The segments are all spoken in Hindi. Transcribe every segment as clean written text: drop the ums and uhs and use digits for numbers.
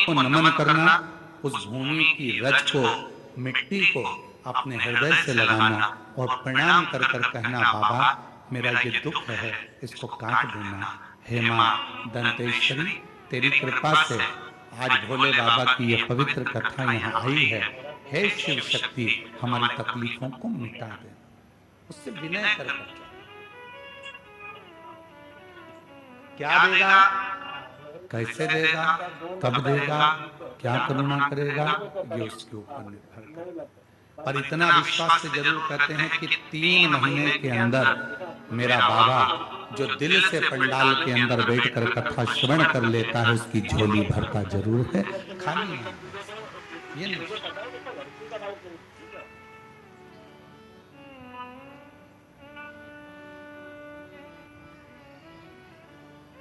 को नमन करना, उस भूमि की रज को, मिट्टी को अपने हृदय से लगाना और प्रणाम कर कर कहना, बाबा मेरा ये दुख है, इसको काट देना। हे माँ दंतेश्वरी, तेरी कृपा से आज भोले बाबा की यह पवित्र कथा यहाँ आई है। हे शिव शक्ति, हमारी तकलीफों को मिटा दे। उससे विनय कर क्या देगा, कैसे देगा, कब देगा, क्या करुणा करेगा, ये उसके ऊपर निर्भर करता है। पर इतना विश्वास से जरूर कहते हैं कि 3 महीने के अंदर मेरा बाबा जो दिल से पंडाल के अंदर बैठकर कथा श्रवण कर लेता है, उसकी झोली भरता जरूर है, खाली नहीं। ये नहीं।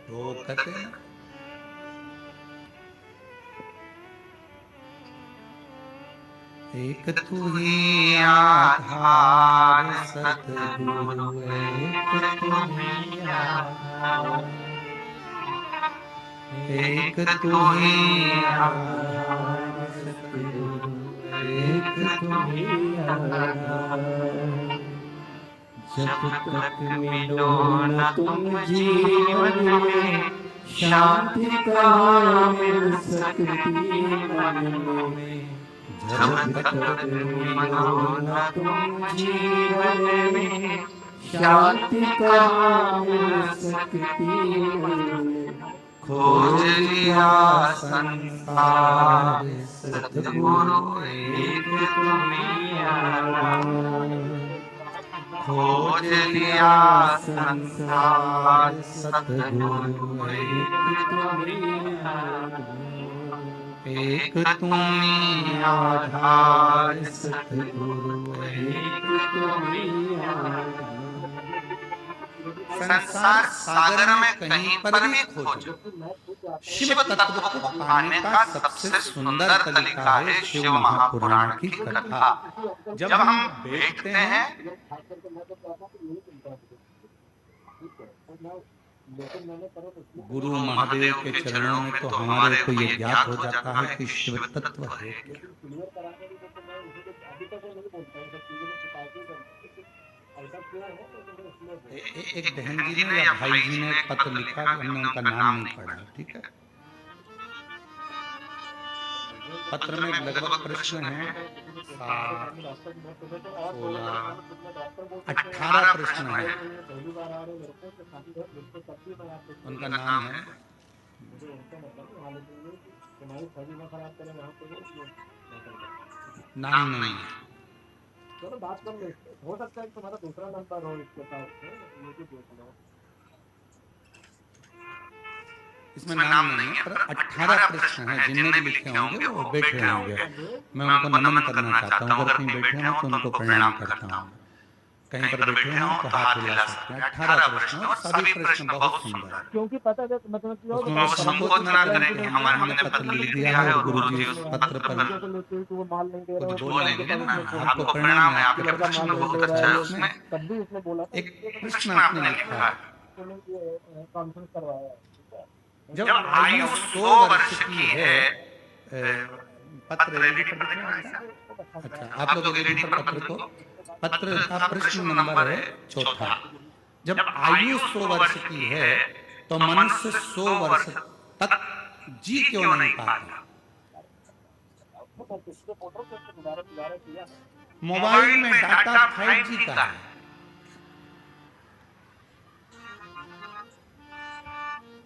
तो कहते हैं एक तू ही आधार सतगुरु, एक तू ही आधार, एक तू ही आधार सतगुरु, एक तू ही आधार। जब तक मिलो न तुम जीवन में, शांति कहाँ मिल सकती मन में। जब तक मिलो न तुम जीवन में, शांति कहाँ मिल सकती मन में। खोज लिया संसार सतगुरु, एक तुम ही आधार। खोज लिया संसार सतगुरु, एक तुम ही आधार। एक तुम ही आधार सतगुरु, एक तुम ही आधार। संसार सागर में कहीं पर भी खोजो, शिव तत्व को पाने का सबसे सुंदर तरीका है शिव महापुराण की कथा। जब हम बैठते हैं, गुरु महादेव के चरणों में, तो हमारे को ये ज्ञात हो जाता है कि शिव तत्व है क्या। एक बहन जी ने या भाई जी ने पत्र लिखा, हमने उनका नाम नहीं पढ़ा, ठीक है। पत्र में लगभग प्रश्न है 18 प्रश्न है। उनका नाम है, नाम नहीं है। चलो बात कर ले, हो सकता है तुम्हारा दूसरा नंबर हो इसके पास, ये भी देख लो। इसमें नाम नहीं है, पर 18 प्रश्न हैं। जिनने भी लिखे होंगे वो बैठे होंगे। मैं उनको नमन करना चाहता हूँ। अगर कहीं बैठे हों तो उनको प्रणाम करता हूँ। कहीं पर बैठे हों तो हाथ हिला सकते हैं। 18 प्रश्न और सभी प्रश्न बहुत सुंदर है। क्योंकि पता है मतलब संकोच ना करें, हमने पत्र लिख दिया है और गुरुजी उस पत्र पर कुछ बोलेंगे ना, आपको प्रणाम है, आपके प्रश्न बहुत अच्छा है। उसमें एक प्रश्न आपने लिखा है, कॉन्फ्रेंस करवाया है, जब आयु 100 वर्ष की है, पत्र रेडी कर देना। अच्छा, आप लोग रेडी कर पत्र को। पत्र का प्रश्न नंबर है 4था। जब आयु 100 वर्ष की है तो मनुष्य 100 वर्ष तक जी क्यों नहीं पाता। मोबाइल में डाटा 5G का है,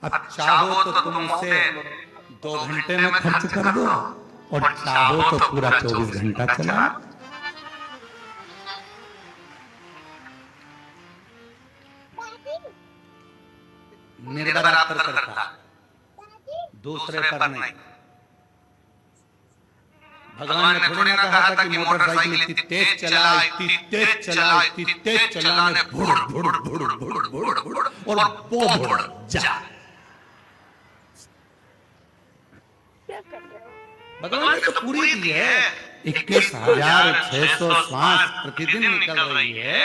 अब चाहो तो तुम उसे 2 घंटे में खर्च कर दो और चाहो तो पूरा 24 घंटा चला। निर्भर पर करता, दूसरे पर नहीं। भगवान ने थोड़ी ना कहा था कि मोटरसाइकिल इतनी तेज चला, इतनी तेज चला, इतनी तेज चलाने भुड़ भुड़ भुड़ भुड़ भुड़ भुड़ और वो भुड़ जा। भगवान ने तो पूरी दी है। 21,600 श्वास प्रतिदिन निकल रही है,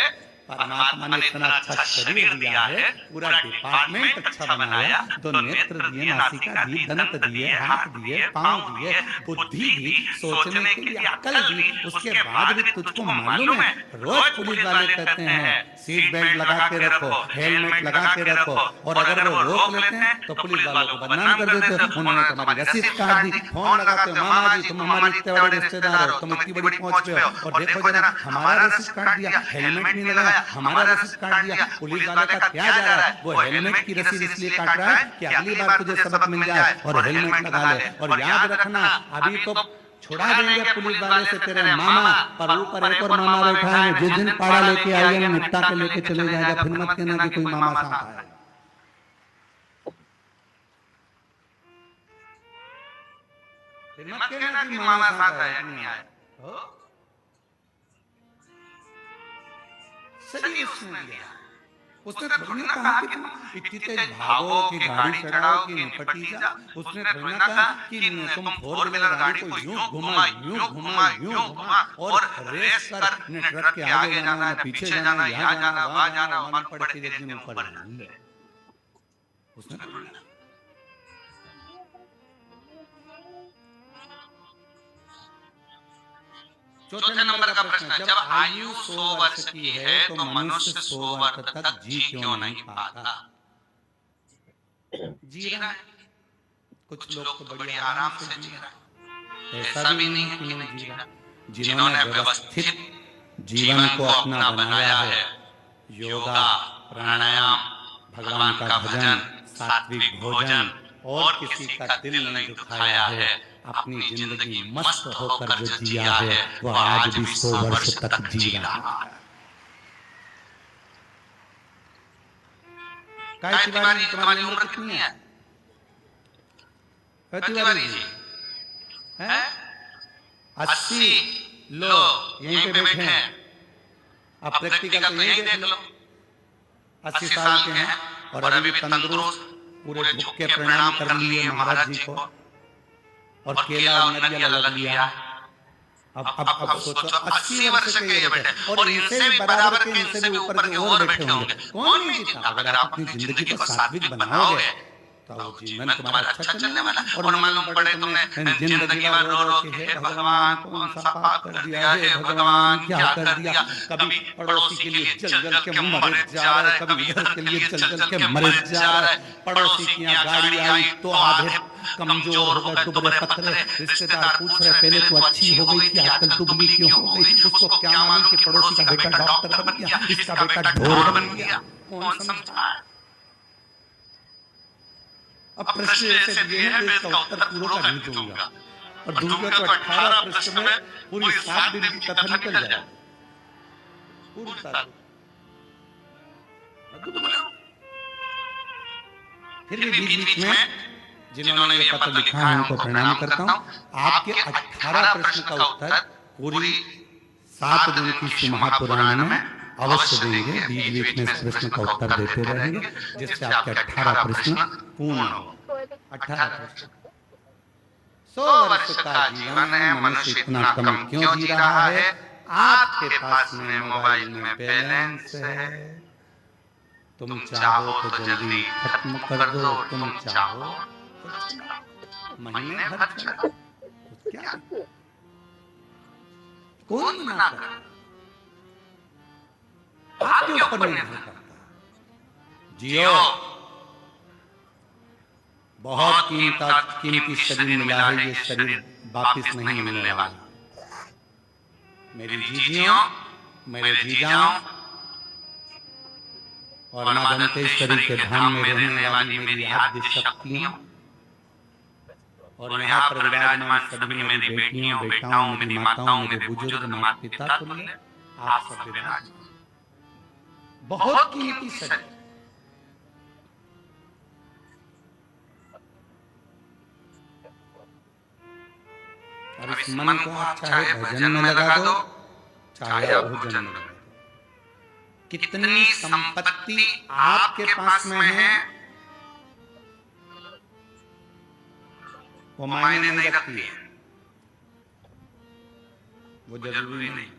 परमात्मा ने इतना अच्छा शरीर दिया है, पूरा डिपार्टमेंट अच्छा बनाया, दो नेत्र दिए, नासिका दी, दंत दिए, हाथ दिए, पांव दिए, बुद्धि दी, सोचने के लिए अक्ल दी, उसके बाद भी तुझको मालूम है रोज पुलिस वाले कहते हैं सीट बेल्ट लगा के रखो, हेलमेट लगा के रखो, और अगर वो रोक लेते हैं तो पुलिस वालों को बदनाम कर देते हैं। उन्होंने तुम्हारी रसीद काट दी, फोन लगाते हो, मामा जी तुम हमारे इतने बड़े रिश्तेदार हो, तुम इतनी बड़ी पहुंच पे हो, और देखो जरा हमारा रसीद काट दिया, हेलमेट नहीं लगाया, हमारा रसीद काट दिया। पुलिस वाले का क्या जा रहा है, वो हेलमेट की रसीद इसलिए काट रहा है कि अगली बार तुझे सबक मिल जाए और हेलमेट लगा ले। और याद रखना, अभी तो छुड़ा देंगे पुलिस वाले से तेरे मामा, पर ऊपर एक और मामा बैठा है, जिस दिन पाड़ा लेके आएगा निपटा के लेके चले जाएगा, फिर मत कहना कि कोई मामा साथ आया। फिर मत कहना कि मामा साथ आया नहीं आया। सही उसने दिया, उसने थोड़ी ना कहा कि तुम इतनी तेज भागो कि गाड़ी चढ़ाओ कि निपटी जा, उसने थोड़ी ना कहा कि तुम फोर व्हीलर गाड़ी को यूं घुमा यूं घुमा यूं घुमा और रेस कर, ट्रक के आगे जाना है, पीछे जाना, यहाँ जाना, वहाँ जाना, मन पड़ के एक दिन ऊपर ले। उसने चौथे नंबर का प्रश्न, जब आयु 100 वर्ष की है तो मनुष्य 100 वर्ष तक जी क्यों नहीं पाता? जी रहा है, कुछ लोग तो बड़ी आराम से जी रहा है, ऐसा भी नहीं कि नहीं जी रहा। जिन्होंने व्यवस्थित जीवन को अपना बनाया है, योगा, प्राणायाम, भगवान का भजन, सात्विक भोजन, और किसी का दिल नहीं दुखाया है, अपनी जिंदगी मस्त होकर जो जिया है, वो आज भी 100 वर्ष तक जी रहा है। तिवारी, तुम्हारी उम्र कितनी है? तिवारी जी हैं 80। लो यहीं पे बैठे हैं, अब प्रैक्टिकल तो यहीं देख लो। 80 साल के हैं और अभी भी तंदुरुस्त, पूरे झुक के प्रणाम कर लिए महाराज जी को, और केला और नारियल लग लिया। अब सोचो 80 वर्ष के ये बैठे, और इनसे भी बराबर के, इनसे भी ऊपर के और बैठे होंगे, कौन नहीं जीता? अगर आप अपनी जिंदगी को सात्विक बनाओगे तो जीवन तुम्हारा अच्छा चलने वाला। और मालूम पड़े तुमने जिंदगी भर रो रो के हे भगवान कौन सा पाप कर दिया, हे भगवान क्या कर दिया, कभी पड़ोसी के लिए जल जल के मरे जा रहा है, कभी इधर के लिए जल जल के मरे जा रहा है, पड़ोसी की यहाँ गाड़ी आई तो आधे कमजोर हो गए, दुबले पतले, रिश्तेदार पूछ रहे पहले तो अच्छी हो गई थी, आजकल दुबली क्यों हो गई? उसको क्या मालूम कि पड़ोसी का बेटा डॉक्टर बन गया, इसका बेटा ढोर बन गया, कौन समझा? अब प्रश्न ऐसे दिए हैं, इसका उत्तर पूरा का नहीं दूंगा, और दूंगा तो 18 प्रश्न में पूरी 7 दिन की कथा निकल जाए, पूरी 7। फिर भी बीच बीच में जिन्होंने ये पत्र लिखा है उनको प्रणाम करता हूँ। आपके 18 प्रश्न का उत्तर पूरी 7 दिन की श्री महापुराण में अवश्य देंगे, बीच बीच में इस प्रश्न का उत्तर देते रहेंगे, जिससे आपके 18 प्रश्न पूर्ण हो। 18 प्रश्न। 100 वर्ष का जीवन है, मनुष्य इतना कम क्यों जी रहा है? आपके पास में मोबाइल में बैलेंस है, तुम चाहो तो जल्दी खत्म कर दो, तुम चाहो महीने भर चला, क्या कौन मना कर? आपके ऊपर निर्भर करता। जियो, बहुत कीमती शरीर मिला है, ये शरीर वापिस नहीं मिलने वाला। मेरी जीजियों, मेरे जीजाओं, और मां दंतेश्वरी के धाम में रहने वाली मेरी आद्य शक्तियों, और यहाँ पर विराजमान सभी मेरी बेटियों, बेटाओं, मेरी माताओं, मेरे बुजुर्ग माता पिता तुल्य, आप सब विराजमान। बहुत कीमती शरीर, और इस मन को आप चाहे भजन में लगा दो, चाहे भोजन में लगा दो। कितनी संपत्ति आपके पास में है वो मायने नहीं रखती है, वो जरूरी नहीं।